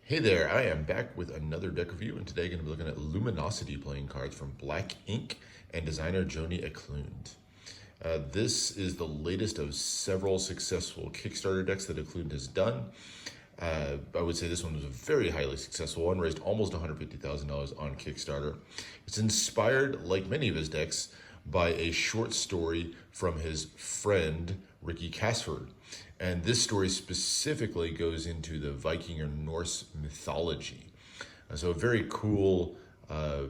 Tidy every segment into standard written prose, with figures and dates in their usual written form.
Hey there, I am back with another deck review, and today I'm going to be looking at Luminosity playing cards from Black Ink and designer Jody Eklund. This is the latest of several successful Kickstarter decks that Eklund has done. I would say this one was a very highly successful one, raised almost $150,000 on Kickstarter. It's inspired, like many of his decks, by a short story from his friend, Ricky Casford. And this story specifically goes into the Viking or Norse mythology. So a very cool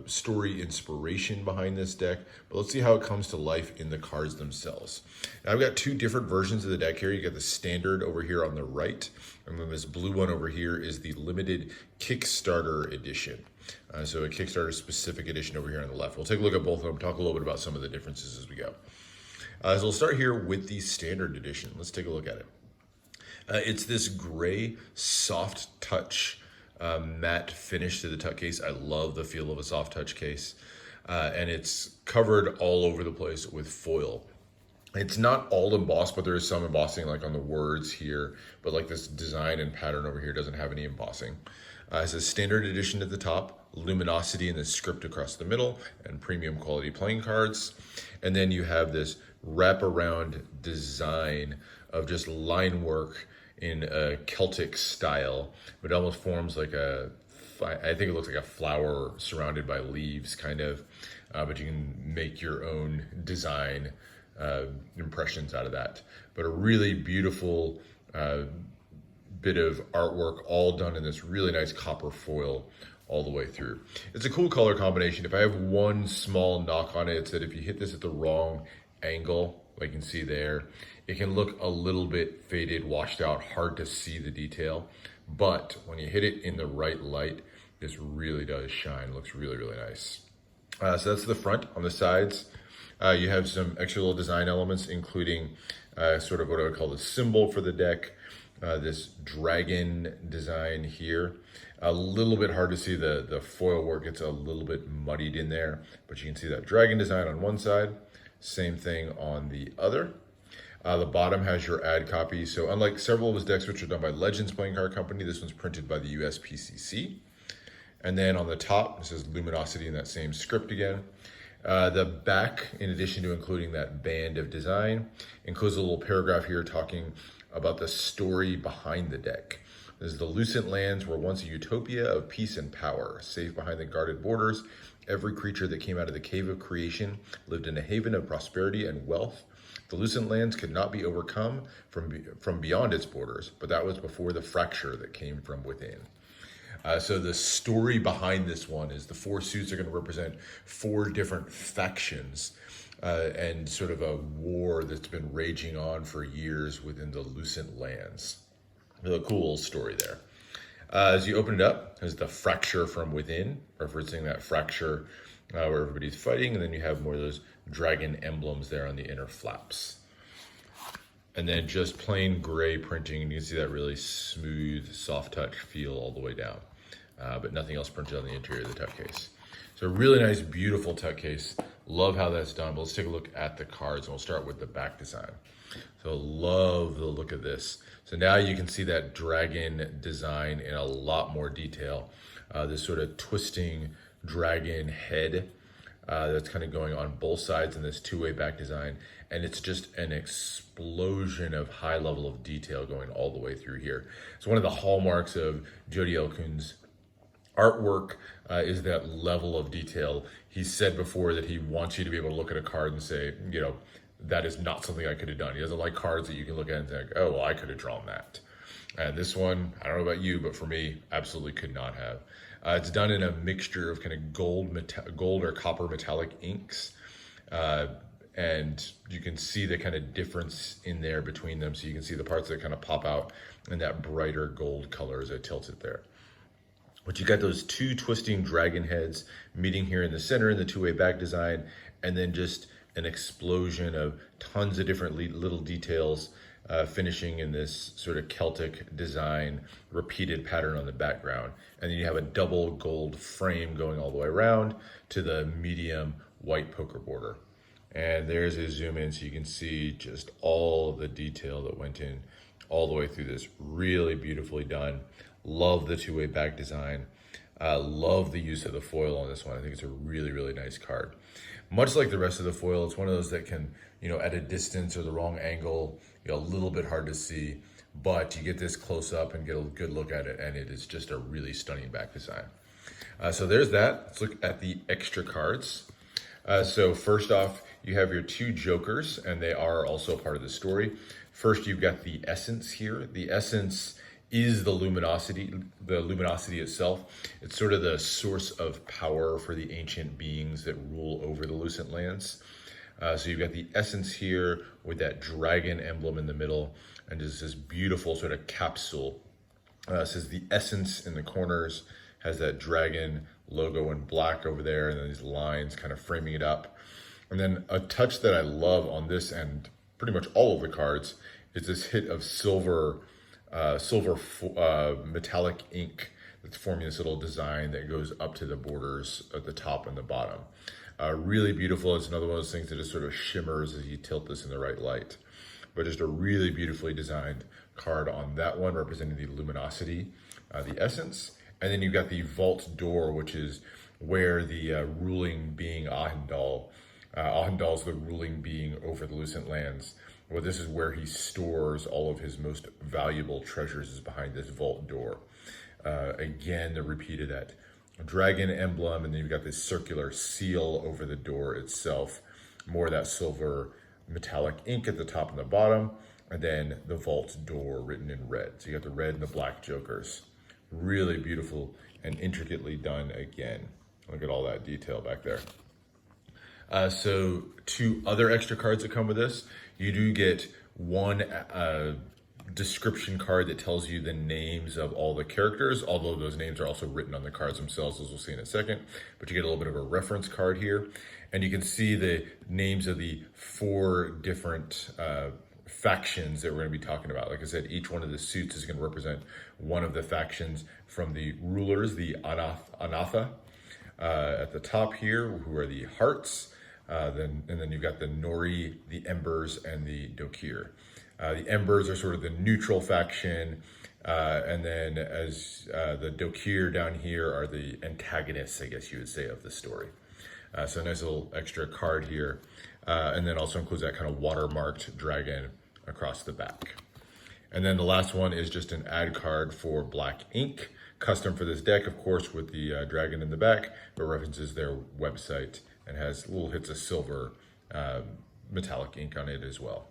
story inspiration behind this deck, but let's see how it comes to life in the cards themselves. Now, I've got two different versions of the deck here. You got the standard over here on the right, and then this blue one over here is the limited Kickstarter edition. So a Kickstarter specific edition over here on the left. We'll take a look at both of them, talk a little bit about some of the differences as we go. So we'll start here with the standard edition. Let's take a look at it. It's this gray, soft touch matte finish to the tuck case. I love the feel of a soft touch case. And it's covered all over the place with foil. It's not all embossed, but there is some embossing like on the words here. But like this design and pattern over here doesn't have any embossing. It says standard edition at the top, Luminosity in the script across the middle, and premium quality playing cards. And then you have this wraparound design of just line work in a Celtic style, but it almost forms like I think it looks like a flower surrounded by leaves kind of, but you can make your own design impressions out of that. But a really beautiful bit of artwork all done in this really nice copper foil all the way through. It's a cool color combination. If I have one small knock on it, it's that if you hit this at the wrong angle, like you can see there, it can look a little bit faded, washed out, hard to see the detail. But when you hit it in the right light, this really does shine. Looks really, really nice. So that's the front. On the sides, you have some extra little design elements, including sort of what I would call the symbol for the deck. This dragon design here. A little bit hard to see the foil work. It's a little bit muddied in there, but you can see that dragon design on one side. Same thing on the other. The bottom has your ad copy. So unlike several of his decks, which are done by Legends Playing Card Company, this one's printed by the USPCC. And then on the top, it says Luminosity in that same script again. The back, in addition to including that band of design, includes a little paragraph here talking about the story behind the deck. This is the Lucent lands were once a utopia of peace and power. Safe behind the guarded borders, every creature that came out of the cave of creation lived in a haven of prosperity and wealth. The Lucent lands could not be overcome from beyond its borders, but that was before the fracture that came from within. So the story behind this one is the four suits are going to represent four different factions and sort of a war that's been raging on for years within the Lucent lands. A cool story there. As you open it up, there's the fracture from within, referencing that fracture where everybody's fighting, and then you have more of those dragon emblems there on the inner flaps. And then just plain gray printing, and you can see that really smooth, soft touch feel all the way down. But nothing else printed on the interior of the tuck case. So really nice, beautiful tuck case. Love how that's done. But let's take a look at the cards, and we'll start with the back design. So love the look of this. So now you can see that dragon design in a lot more detail. This sort of twisting dragon head that's kind of going on both sides in this two-way back design. And it's just an explosion of high level of detail going all the way through here. So one of the hallmarks of Jody Eklund's artwork is that level of detail. He said before that he wants you to be able to look at a card and say, you know, that is not something I could have done. He doesn't like cards that you can look at and think, oh, well, I could have drawn that. And this one, I don't know about you, but for me, absolutely could not have. It's done in a mixture of kind of gold or copper metallic inks. And you can see the kind of difference in there between them. So you can see the parts that kind of pop out in that brighter gold color as I tilt it there. But you got those two twisting dragon heads meeting here in the center in the two-way back design, and then just an explosion of tons of different little details finishing in this sort of Celtic design, repeated pattern on the background. And then you have a double gold frame going all the way around to the medium white poker border. And there's a zoom in so you can see just all of the detail that went in all the way through this. Really beautifully done. Love the two-way back design. Love the use of the foil on this one. I think it's a really, really nice card. Much like the rest of the foil, it's one of those that can, at a distance or the wrong angle, a little bit hard to see, but you get this close up and get a good look at it, and it is just a really stunning back design. So there's that. Let's look at the extra cards. So first off, you have your two jokers, and they are also part of the story. First, you've got the essence here. The essence is the luminosity itself. It's sort of the source of power for the ancient beings that rule over the Lucent lands. So you've got the essence here with that dragon emblem in the middle, and just this beautiful sort of capsule. It says the essence in the corners, has that dragon logo in black over there, and then these lines kind of framing it up. And then a touch that I love on this and pretty much all of the cards is this hit of silver metallic ink that's forming this little design that goes up to the borders at the top and the bottom. Really beautiful. It's another one of those things that just sort of shimmers as you tilt this in the right light. But just a really beautifully designed card on that one, representing the luminosity, the essence. And then you've got the vault door, which is where the ruling being Ahendal, Ahendal's the ruling being over the Lucent lands. Well, this is where he stores all of his most valuable treasures, is behind this vault door. Again, the repeated that dragon emblem, and then you've got this circular seal over the door itself. More of that silver metallic ink at the top and the bottom, and then the vault door written in red. So you got the red and the black jokers. Really beautiful and intricately done again. Look at all that detail back there. So two other extra cards that come with this. You do get one description card that tells you the names of all the characters, although those names are also written on the cards themselves, as we'll see in a second. But you get a little bit of a reference card here, and you can see the names of the 4 different factions that we're going to be talking about. Like I said, each one of the suits is going to represent one of the factions from the rulers, the Anatha, at the top here, who are the hearts. And then you've got the Nori, the Embers, and the Dokir. The Embers are sort of the neutral faction, and then as the Dokir down here are the antagonists, I guess you would say, of the story. So a nice little extra card here, and then also includes that kind of watermarked dragon across the back. And then the last one is just an ad card for black ink, custom for this deck, of course, with the dragon in the back, but references their website and has little hits of silver metallic ink on it as well.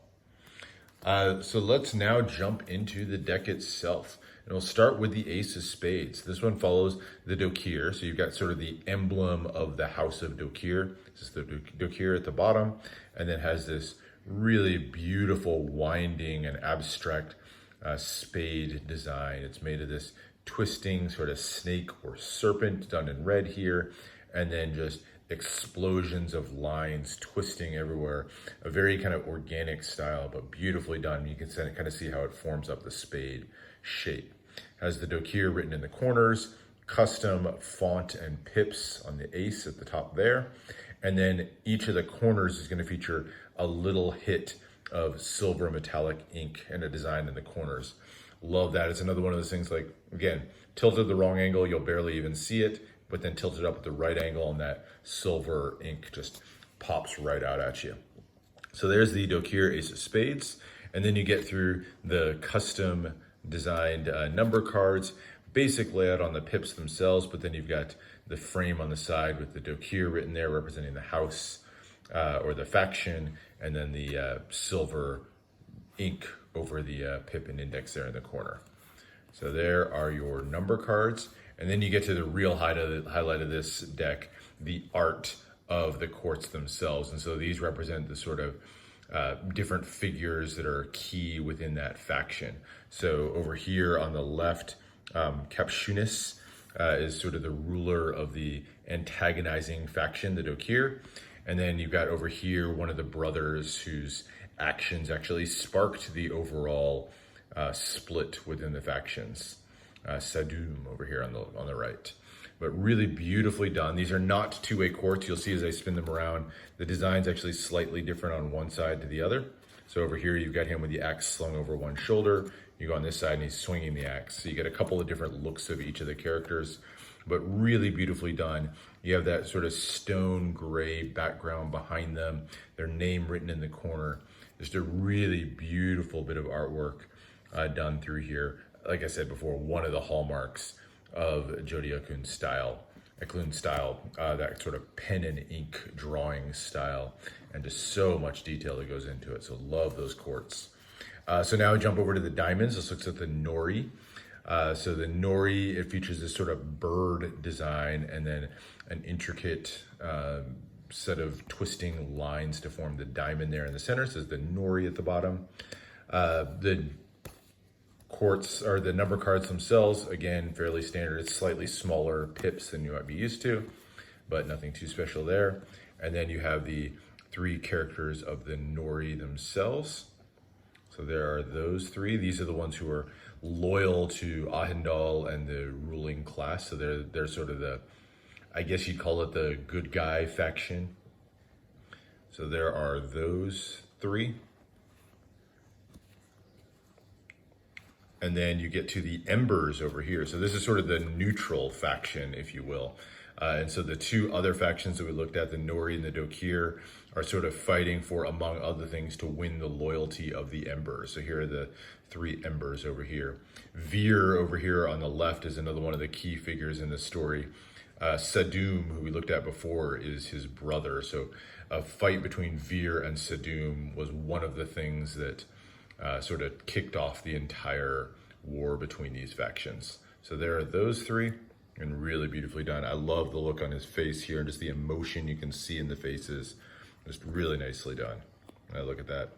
So let's now jump into the deck itself. And we'll start with the Ace of Spades. This one follows the Dokir. So you've got sort of the emblem of the House of Dokir. This is the Dokir at the bottom, and then has this really beautiful winding and abstract spade design. It's made of this twisting sort of snake or serpent done in red here, and then just explosions of lines twisting everywhere. A very kind of organic style, but beautifully done. You can kind of see how it forms up the spade shape. Has the Dokir written in the corners, custom font and pips on the ace at the top there. And then each of the corners is going to feature a little hit of silver metallic ink and a design in the corners. Love that. It's another one of those things, like, again, tilted the wrong angle, you'll barely even see it, but then tilted up at the right angle and that silver ink just pops right out at you. So there's the Dokir Ace of Spades. And then you get through the custom designed number cards, basic layout on the pips themselves, but then you've got the frame on the side with the Dokir written there representing the house or the faction, and then the silver ink over the pip and index there in the corner. So there are your number cards. And then you get to the real highlight of this deck, the art of the courts themselves. And so these represent the sort of different figures that are key within that faction. So over here on the left, Capshunis is sort of the ruler of the antagonizing faction, the Dokir. And then you've got over here one of the brothers whose actions actually sparked the overall split within the factions. Sadum over here on the right. But really beautifully done. These are not two-way quartz. You'll see as I spin them around, the design's actually slightly different on one side to the other. So over here, you've got him with the axe slung over one shoulder. You go on this side and he's swinging the axe. So you get a couple of different looks of each of the characters, but really beautifully done. You have that sort of stone gray background behind them, their name written in the corner. Just a really beautiful bit of artwork done through here. Like I said before, one of the hallmarks of Jody Eklund's style, that sort of pen and ink drawing style, and just so much detail that goes into it. So love those quartz. So now we jump over to the diamonds. This looks at the Nori. So the Nori, it features this sort of bird design and then an intricate set of twisting lines to form the diamond there in the center. So the Nori at the bottom. The quartz, or the number cards themselves, again, fairly standard. It's slightly smaller pips than you might be used to, but nothing too special there. And then you have the 3 characters of the Nori themselves. So there are those 3. These are the ones who are loyal to Ahendal and the ruling class. So they're sort of the, I guess you'd call it the good guy faction. So there are those 3. And then you get to the embers over here. So this is sort of the neutral faction, if you will. And so the 2 other factions that we looked at, the Nori and the Dokir, are sort of fighting for, among other things, to win the loyalty of the embers. So here are the 3 embers over here. Veer over here on the left is another one of the key figures in the story. Sadum, who we looked at before, is his brother. So a fight between Veer and Sadum was one of the things that sort of kicked off the entire war between these factions. So there are those 3, and really beautifully done. I love the look on his face here and just the emotion you can see in the faces. Just really nicely done. Look at that,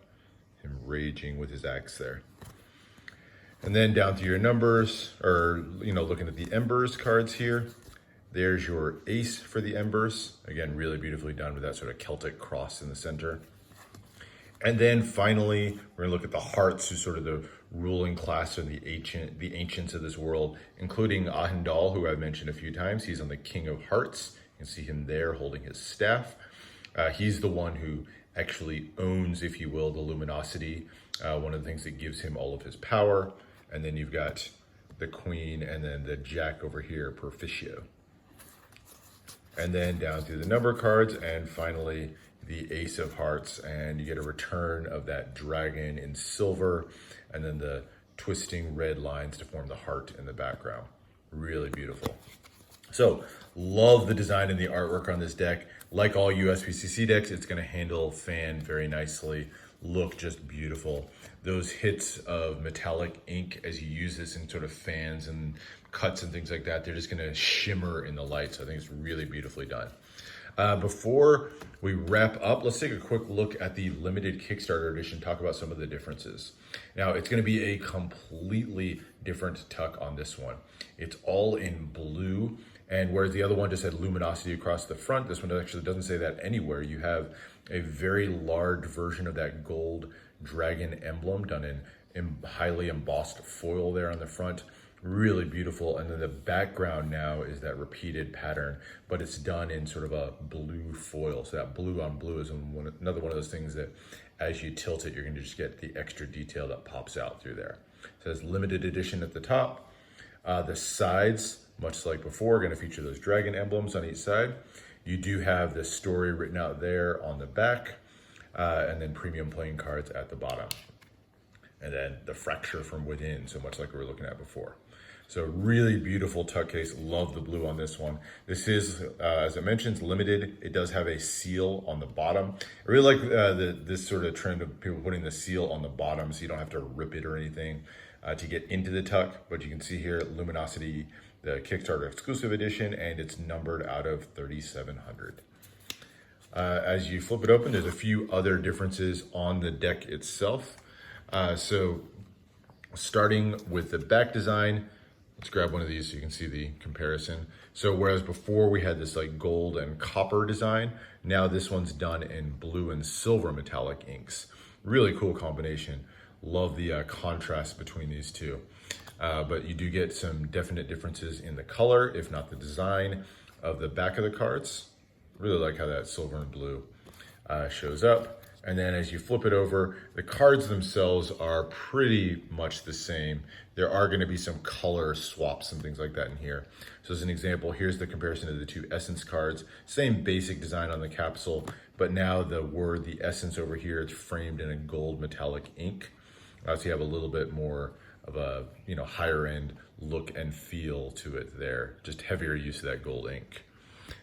him raging with his axe there. And then down to your numbers, or looking at the embers cards here. There's your ace for the embers. Again, really beautifully done with that sort of Celtic cross in the center. And then finally, we're gonna look at the hearts, who's sort of the ruling class of the ancients of this world, including Ahendal, who I've mentioned a few times. He's on the King of Hearts. You can see him there holding his staff. He's the one who actually owns, if you will, the Luminosity, one of the things that gives him all of his power. And then you've got the Queen and then the Jack over here, Perficio. And then down through the number cards, and finally, the Ace of Hearts, and you get a return of that dragon in silver, and then the twisting red lines to form the heart in the background. Really beautiful. So, love the design and the artwork on this deck. Like all USPCC decks, it's going to handle fan very nicely. Look just beautiful. Those hits of metallic ink as you use this in sort of fans and cuts and things like that, they're just going to shimmer in the light. So I think it's really beautifully done. Before we wrap up, let's take a quick look at the limited Kickstarter edition, talk about some of the differences. Now, it's going to be a completely different tuck on this one. It's all in blue, and whereas the other one just had luminosity across the front, this one actually doesn't say that anywhere. You have a very large version of that gold dragon emblem done in highly embossed foil there on the front. Really beautiful. And then the background now is that repeated pattern, but it's done in sort of a blue foil. So that blue on blue is another one of those things that as you tilt it, you're going to just get the extra detail that pops out through there. It says limited edition at the top. The sides, much like before, are going to feature those dragon emblems on each side. You do have the story written out there on the back, and then premium playing cards at the bottom. And then the fracture from within, so much like we were looking at before. So really beautiful tuck case. Love the blue on this one. This is, as it mentions, limited. It does have a seal on the bottom. I really like this sort of trend of people putting the seal on the bottom so you don't have to rip it or anything to get into the tuck. But you can see here, Luminosity, the Kickstarter exclusive edition, and it's numbered out of 3,700. As you flip it open, there's a few other differences on the deck itself. So starting with the back design, let's grab one of these so you can see the comparison. So whereas before we had this like gold and copper design, now this one's done in blue and silver metallic inks. Really cool combination. Love the contrast between these two. But you do get some definite differences in the color, if not the design of the back of the cards. Really like how that silver and blue shows up. And then as you flip it over, the cards themselves are pretty much the same. There are going to be some color swaps and things like that in here. So as an example, here's the comparison of the two essence cards. Same basic design on the capsule, but now the essence over here, it's framed in a gold metallic ink. So you have a little bit more of a higher end look and feel to it there. Just heavier use of that gold ink.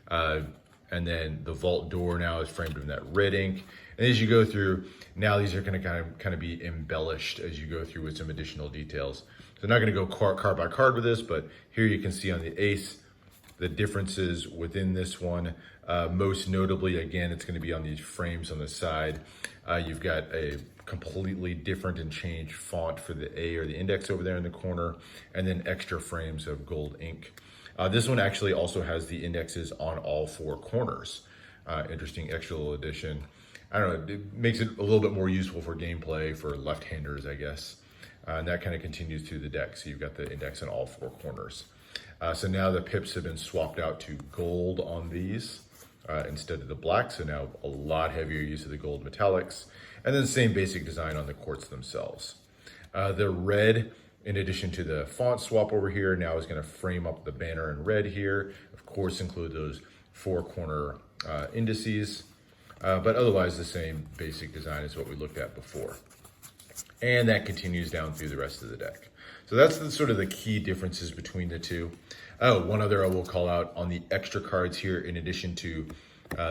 And then the vault door now is framed in that red ink. And as you go through, now these are going to kind of be embellished as you go through with some additional details. So I'm not going to go card by card with this, but here you can see on the ace, the differences within this one. Most notably, again, it's going to be on these frames on the side. You've got a completely different and changed font for the A or the index over there in the corner, and then extra frames of gold ink. This one actually also has the indexes on all four corners. Interesting extra little addition. I don't know, it makes it a little bit more useful for gameplay for left-handers, I guess. And that kind of continues through the deck. So you've got the index on all four corners. So now the pips have been swapped out to gold on these instead of the black. So now a lot heavier use of the gold metallics. And then the same basic design on the quartz themselves. The red, in addition to the font swap over here, now is going to frame up the banner in red here. Of course, include those four corner indices. But otherwise the same basic design as what we looked at before. And that continues down through the rest of the deck. So that's sort of the key differences between the two. Oh, one other I will call out on the extra cards here, in addition to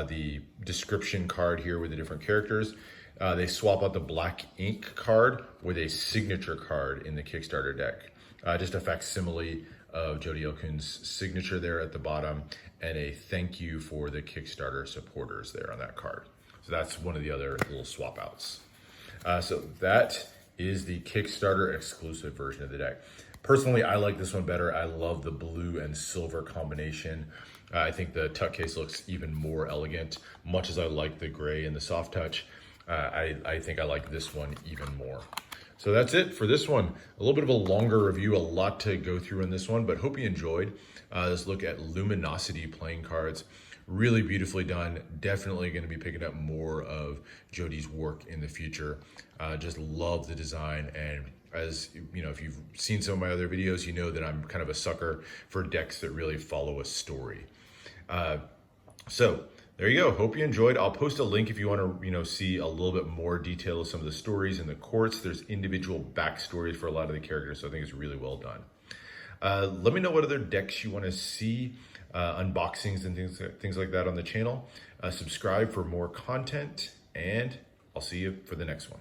the description card here with the different characters, they swap out the black ink card with a signature card in the Kickstarter deck. Just a facsimile of Jody Eklund's signature there at the bottom, and a thank you for the Kickstarter supporters there on that card. So that's one of the other little swap outs. So that is the Kickstarter exclusive version of the deck. Personally, I like this one better. I love the blue and silver combination. I think the tuck case looks even more elegant. Much as I like the gray and the soft touch, I think I like this one even more. So that's it for this one. A little bit of a longer review, a lot to go through in this one, but hope you enjoyed this look at Luminosity playing cards. Really beautifully done. Definitely going to be picking up more of Jody's work in the future. Just love the design, and as you know, if you've seen some of my other videos, you know that I'm kind of a sucker for decks that really follow a story. So there you go. Hope you enjoyed. I'll post a link if you want to, see a little bit more detail of some of the stories in the quartz. There's individual backstories for a lot of the characters, so I think it's really well done. Let me know what other decks you want to see, unboxings and things like that on the channel. Subscribe for more content, and I'll see you for the next one.